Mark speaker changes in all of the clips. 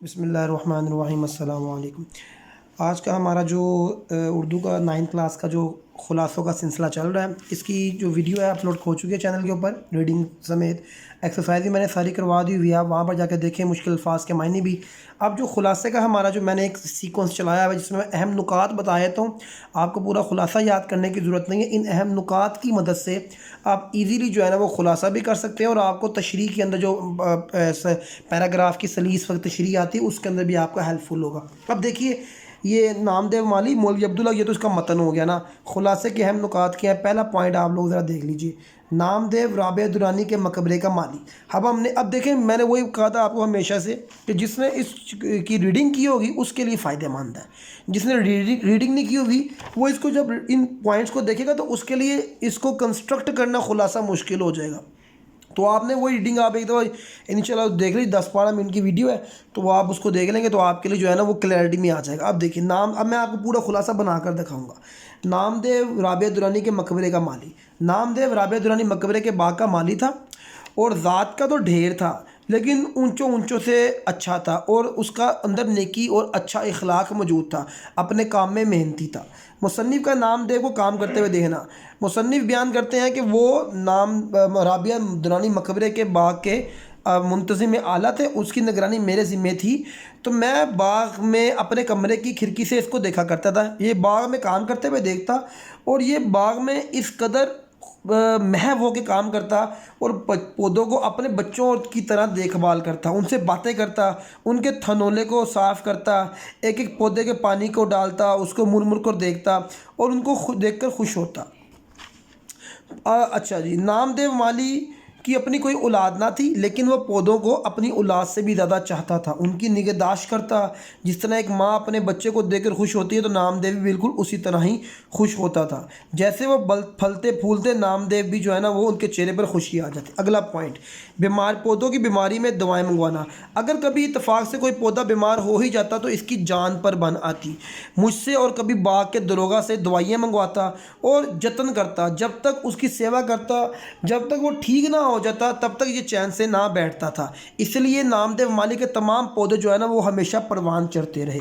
Speaker 1: بسم اللہ الرحمن الرحیم۔ السلام علیکم۔ آج کا ہمارا جو اردو کا 9th کلاس کا جو خلاصوں کا سلسلہ چل رہا ہے، اس کی جو ویڈیو ہے اپلوڈ ہو چکی ہے چینل کے اوپر، ریڈنگ سمیت ایکسرسائز بھی میں نے ساری کروا دی ہوئی ہے، آپ وہاں پر جا کے دیکھیں، مشکل الفاظ کے معنی بھی۔ اب جو خلاصے کا ہمارا جو میں نے ایک سیکوینس چلایا ہے جس میں اہم نکات بتائے، تو آپ کو پورا خلاصہ یاد کرنے کی ضرورت نہیں ہے، ان اہم نکات کی مدد سے آپ ایزیلی جو ہے نا وہ خلاصہ بھی کر سکتے ہیں، اور آپ کو تشریح کے اندر جو پیراگراف کی سلیس وقت تشریح آتی ہے اس کے اندر بھی آپ کا ہیلپ فل ہوگا۔ اب دیکھیے، یہ نامدیو مالی مولوی عبداللہ، یہ تو اس کا متن ہو گیا نا۔ خلاصے کے اہم نکات کیا ہے؟ پہلا پوائنٹ آپ لوگ ذرا دیکھ لیجئے، نامدیو رابعہ درانی کے مقبرے کا مالی۔ اب دیکھیں، میں نے وہی کہا تھا آپ کو ہمیشہ سے کہ جس نے اس کی ریڈنگ کی ہوگی اس کے لیے فائدہ مند ہے، جس نے ریڈنگ نہیں کی ہوگی وہ اس کو جب ان پوائنٹس کو دیکھے گا تو اس کے لیے اس کو کنسٹرکٹ کرنا خلاصہ مشکل ہو جائے گا۔ تو آپ نے وہی ریڈنگ آپ ایک دفعہ انشاءاللہ دیکھ لیجیے، 10-12 منٹ کی ویڈیو ہے، تو وہ آپ اس کو دیکھ لیں گے تو آپ کے لیے جو ہے نا وہ کلیئرٹی میں آ جائے گا۔ اب دیکھیں اب میں آپ کو پورا خلاصہ بنا کر دکھاؤں گا۔ نامدیو رابعہ درانی کے مقبرے کا مالی۔ نامدیو رابعہ درانی مقبرے کے باغ کا مالی تھا، اور ذات کا تو ڈھیر تھا لیکن اونچوں سے اچھا تھا، اور اس کا اندر نیکی اور اچھا اخلاق موجود تھا، اپنے کام میں محنتی تھا۔ مصنف کا نامدیو کو کام کرتے ہوئے دیکھنا۔ مصنف بیان کرتے ہیں کہ وہ رابعہ درانی مقبرے کے باغ کے منتظم اعلیٰ تھے، اس کی نگرانی میرے ذمے تھی، تو میں باغ میں اپنے کمرے کی کھڑکی سے اس کو دیکھا کرتا تھا، یہ باغ میں کام کرتے ہوئے دیکھتا، اور یہ باغ میں اس قدر محو ہو کے کام کرتا، اور پودوں کو اپنے بچوں کی طرح دیکھ بھال کرتا، ان سے باتیں کرتا، ان کے تھنولے کو صاف کرتا، ایک ایک پودے کے پانی کو ڈالتا، اس کو مڑ مڑ کر دیکھتا، اور ان کو دیکھ کر خوش ہوتا۔ اچھا جی، نامدیو مالی کی اپنی کوئی اولاد نہ تھی، لیکن وہ پودوں کو اپنی اولاد سے بھی زیادہ چاہتا تھا، ان کی نگہداشت کرتا۔ جس طرح ایک ماں اپنے بچے کو دیکھ کر خوش ہوتی ہے تو نامدیو بھی بالکل اسی طرح ہی خوش ہوتا تھا، جیسے وہ پھلتے پھولتے نامدیو بھی جو ہے نا وہ ان کے چہرے پر خوشی آ جاتی۔ اگلا پوائنٹ، پودوں کی بیماری میں دوائیں منگوانا۔ اگر کبھی اتفاق سے کوئی پودا بیمار ہو ہی جاتا تو اس کی جان پر بن آتی، مجھ سے اور کبھی باغ کے دروغہ سے دوائیں منگواتا اور جتن کرتا، جب تک اس کی سیوا کرتا، جب تک وہ ٹھیک نہ ہو جاتا تب تک یہ چین سے نہ بیٹھتا تھا۔ اس لیے نامدیو مالی کے تمام پودے جو ہے نا وہ ہمیشہ پروان چڑھتے رہے۔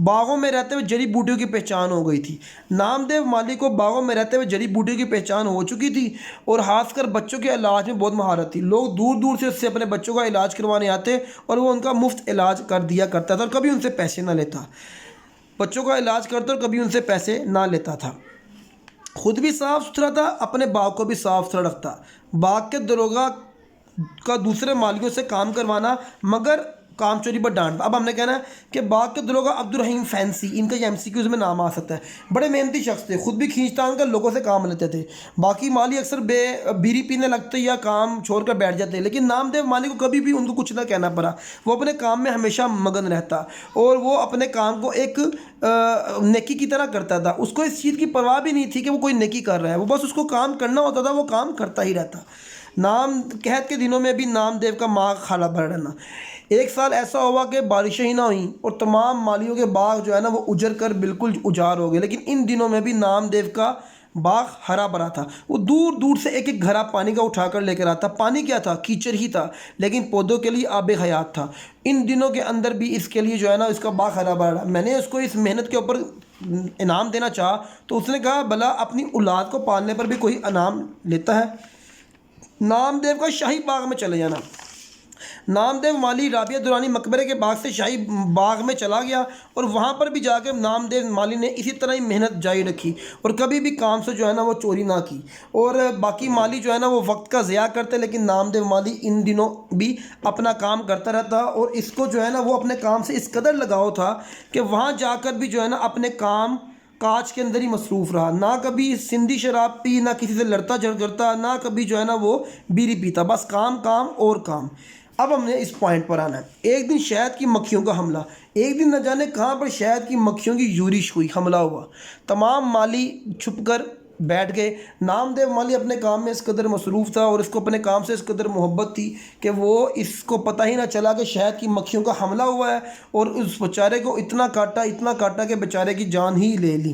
Speaker 1: باغوں میں رہتے ہوئے جڑی بوٹیوں کی پہچان ہو گئی تھی۔ نامدیو مالی کو باغوں میں رہتے ہوئے جڑی بوٹیوں کی پہچان ہو چکی تھی، اور خاص کر بچوں کے علاج میں بہت مہارت تھی۔ لوگ دور دور سے اس سے اپنے بچوں کا علاج کروانے آتے، اور وہ ان کا مفت علاج کر دیا کرتا تھا، اور کبھی ان سے پیسے نہ لیتا۔ بچوں کا علاج کرتا اور کبھی ان سے پیسے نہ لیتا تھا۔ خود بھی صاف ستھرا تھا، اپنے باغ کو بھی صاف ستھرا رکھتا۔ باغ کے دروغہ کا دوسرے مالیوں سے کام کروانا، مگر کام چوری پر ڈانٹتا۔ اب ہم نے کہنا ہے کہ باغ کے دروغہ عبدالرحیم فینسی، ان کا یہ MCQs میں نام آ سکتا ہے، بڑے محنتی شخص تھے، خود بھی کھینچتان کر لوگوں سے کام لیتے تھے۔ باقی مالی اکثر بیڑی پینے لگتے یا کام چھوڑ کر بیٹھ جاتے، لیکن نامدیو مالی کو کبھی بھی ان کو کچھ نہ کہنا پڑا، وہ اپنے کام میں ہمیشہ مگن رہتا، اور وہ اپنے کام کو ایک نیکی کی طرح کرتا تھا۔ اس کو اس چیز کی پرواہ بھی نہیں تھی کہ وہ کوئی نیکی کر رہا ہے، وہ بس اس کو کام کرنا ہوتا تھا، وہ کام کرتا ہی رہتا۔ قحط کے دنوں میں بھی نامدیو کا باغ خالا بھر رہنا۔ ایک سال ایسا ہوا کہ بارشیں ہی نہ ہوئیں، اور تمام مالیوں کے باغ جو ہے نا وہ اجڑ کر بالکل اجاڑ ہو گئے، لیکن ان دنوں میں بھی نامدیو کا باغ ہرا بھرا تھا۔ وہ دور دور سے ایک ایک گھڑا پانی کا اٹھا کر لے کر آتا۔ پانی کیا تھا؟ کیچڑ ہی تھا، لیکن پودوں کے لیے آب حیات تھا۔ ان دنوں کے اندر بھی اس کے لیے جو ہے نا اس کا باغ ہرا بھرا رہا۔ میں نے اس کو اس محنت کے اوپر انعام دینا چاہا تو اس نے کہا بھلا اپنی اولاد کو پالنے پر بھی کوئی انعام لیتا ہے۔ نامدیو کا شاہی باغ میں چلے جانا۔ نامدیو مالی رابعہ درانی مقبرے کے باغ سے شاہی باغ میں چلا گیا، اور وہاں پر بھی جا کے نامدیو مالی نے اسی طرح ہی محنت جاری رکھی، اور کبھی بھی کام سے جو ہے نا وہ چوری نہ کی، اور باقی مالی جو ہے نا وہ وقت کا ضیاع کرتے، لیکن نامدیو مالی ان دنوں بھی اپنا کام کرتا رہتا، اور اس کو جو ہے نا وہ اپنے کام سے اس قدر لگاؤ تھا کہ وہاں جا کر بھی جو ہے نا اپنے کام کاج کے اندر ہی مصروف رہا، نہ کبھی سندھی شراب پی، نہ کسی سے لڑتا جھگڑتا، نہ کبھی جو ہے نا وہ بیڑی پیتا، بس کام کام اور کام۔ اب ہم نے اس پوائنٹ پر آنا ہے۔ ایک دن شہد کی مکھیوں کا حملہ۔ ایک دن نہ جانے کہاں پر شہد کی مکھیوں کی یورش ہوئی، حملہ ہوا، تمام مالی چھپ کر بیٹھ گئے۔ نامدیو مالی اپنے کام میں اس قدر مصروف تھا، اور اس کو اپنے کام سے اس قدر محبت تھی کہ وہ اس کو پتہ ہی نہ چلا کہ شہد کی مکھیوں کا حملہ ہوا ہے، اور اس بیچارے کو اتنا کاٹا کہ بیچارے کی جان ہی لے لی۔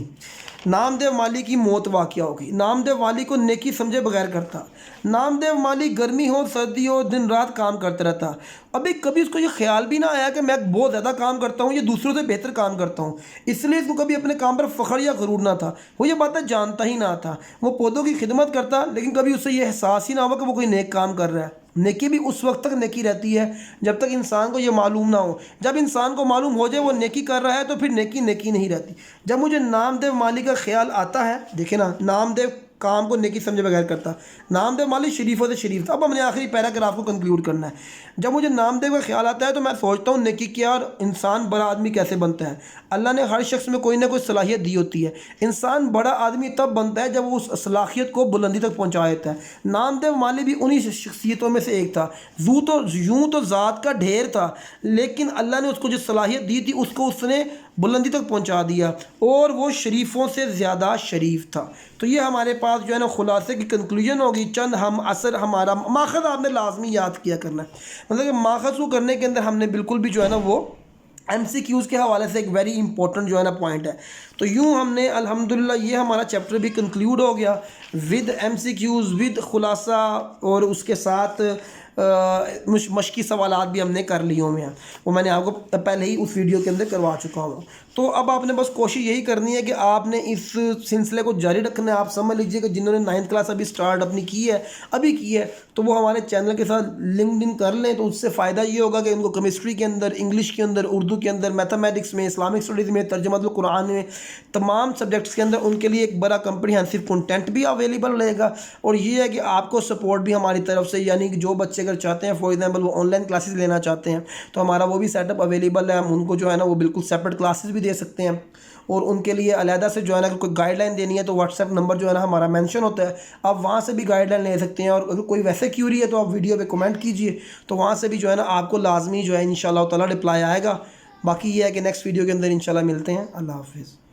Speaker 1: نام دیو مالی کی موت واقع ہو گئی۔ نام دیو مالی کو نیکی سمجھے بغیر کرتا۔ نام دیو مالی گرمی ہو سردی ہو دن رات کام کرتا رہتا۔ ابھی کبھی اس کو یہ خیال بھی نہ آیا کہ میں بہت زیادہ کام کرتا ہوں، یہ دوسروں سے بہتر کام کرتا ہوں، اس لیے اس کو کبھی اپنے کام پر فخر یا غرور نہ تھا۔ وہ یہ باتیں جانتا ہی نہ تھا۔ وہ پودوں کی خدمت کرتا لیکن کبھی اسے یہ احساس ہی نہ ہوا کہ وہ کوئی نیک کام کر رہا ہے۔ نیکی بھی اس وقت تک نیکی رہتی ہے جب تک انسان کو یہ معلوم نہ ہو۔ جب انسان کو معلوم ہو جائے وہ نیکی کر رہا ہے تو پھر نیکی نیکی نہیں رہتی۔ جب مجھے نام دیو مالی کا خیال آتا ہے، دیکھیں نا، نام دیو کام کو نیکی سمجھے بغیر کرتا، نام دیو مالی شریفوں سے شریف تھا۔ اب ہم نے آخری پیراگراف کو کنکلیوڈ کرنا ہے۔ جب مجھے نام دیو کا خیال آتا ہے تو میں سوچتا ہوں نیکی کیا اور انسان بڑا آدمی کیسے بنتا ہے۔ اللہ نے ہر شخص میں کوئی نہ کوئی صلاحیت دی ہوتی ہے۔ انسان بڑا آدمی تب بنتا ہے جب وہ اس صلاحیت کو بلندی تک پہنچا دیتا ہے۔ نام دیو مالی بھی انہی شخصیتوں میں سے ایک تھا۔ یوں تو ذات کا ڈھیر تھا لیکن اللہ نے اس کو جو صلاحیت دی تھی اس کو اس نے بلندی تک پہنچا دیا اور وہ شریفوں سے زیادہ شریف تھا۔ تو یہ ہمارے پاس جو ہے نا خلاصے کی کنکلوژن ہوگی۔ چند ہم اثر ہمارا ماخذ آپ نے لازمی یاد کیا کرنا ہے، مطلب کہ ماخذ کو کرنے کے اندر ہم نے بالکل بھی جو ہے نا وہ ایم سی کیوز کے حوالے سے ایک ویری امپورٹنٹ جو ہے نا پوائنٹ ہے۔ تو یوں ہم نے الحمدللہ یہ ہمارا چیپٹر بھی کنکلیوڈ ہو گیا with M C Qs, with خلاصہ، اور اس کے ساتھ مشقی سوالات بھی ہم نے کر لیے ہوئے ہیں، وہ میں نے آپ کو پہلے ہی اس ویڈیو کے اندر کروا چکا ہوں۔ تو اب آپ نے بس کوشش یہی کرنی ہے کہ آپ نے اس سلسلے کو جاری رکھنا ہے۔ آپ سمجھ لیجئے کہ جنہوں نے 9th کلاس ابھی سٹارٹ اپنی کی ہے تو وہ ہمارے چینل کے ساتھ لنکڈ ان کر لیں، تو اس سے فائدہ یہ ہوگا کہ ان کو کیمسٹری کے اندر، انگلش کے اندر، اردو کے اندر، میتھمیٹکس میں، اسلامک اسٹڈیز میں، ترجمہ القرآن میں، تمام سبجیکٹس کے اندر ان کے لیے ایک بڑا کمپریہنسو کنٹینٹ بھی اویلیبل رہے گا۔ اور یہ ہے کہ آپ کو سپورٹ بھی ہماری طرف سے، یعنی کہ جو بچے اگر چاہتے ہیں فار ایگزامپل وہ آن لائن کلاسز لینا چاہتے ہیں تو ہمارا وہ بھی سیٹ اپ اویلیبل ہے۔ ہم ان کو جو ہے نا وہ بالکل سیپریٹ کلاسز بھی دے سکتے ہیں، اور ان کے لیے علیحدہ سے جو ہے نا کوئی گائیڈ لائن دینی ہے تو واٹس ایپ نمبر جو ہے نا ہمارا مینشن ہوتا ہے، آپ وہاں سے بھی گائیڈ لائن لے سکتے ہیں۔ اور اگر کوئی ویسے کیوری ہے تو آپ ویڈیو پہ کمنٹ کیجئے، تو وہاں سے بھی جو ہے نا آپ کو لازمی جو ہے انشاءاللہ تعالیٰ رپلائی آئے گا۔ باقی یہ ہے کہ نیکسٹ ویڈیو کے اندر انشاءاللہ ملتے ہیں۔ اللہ حافظ۔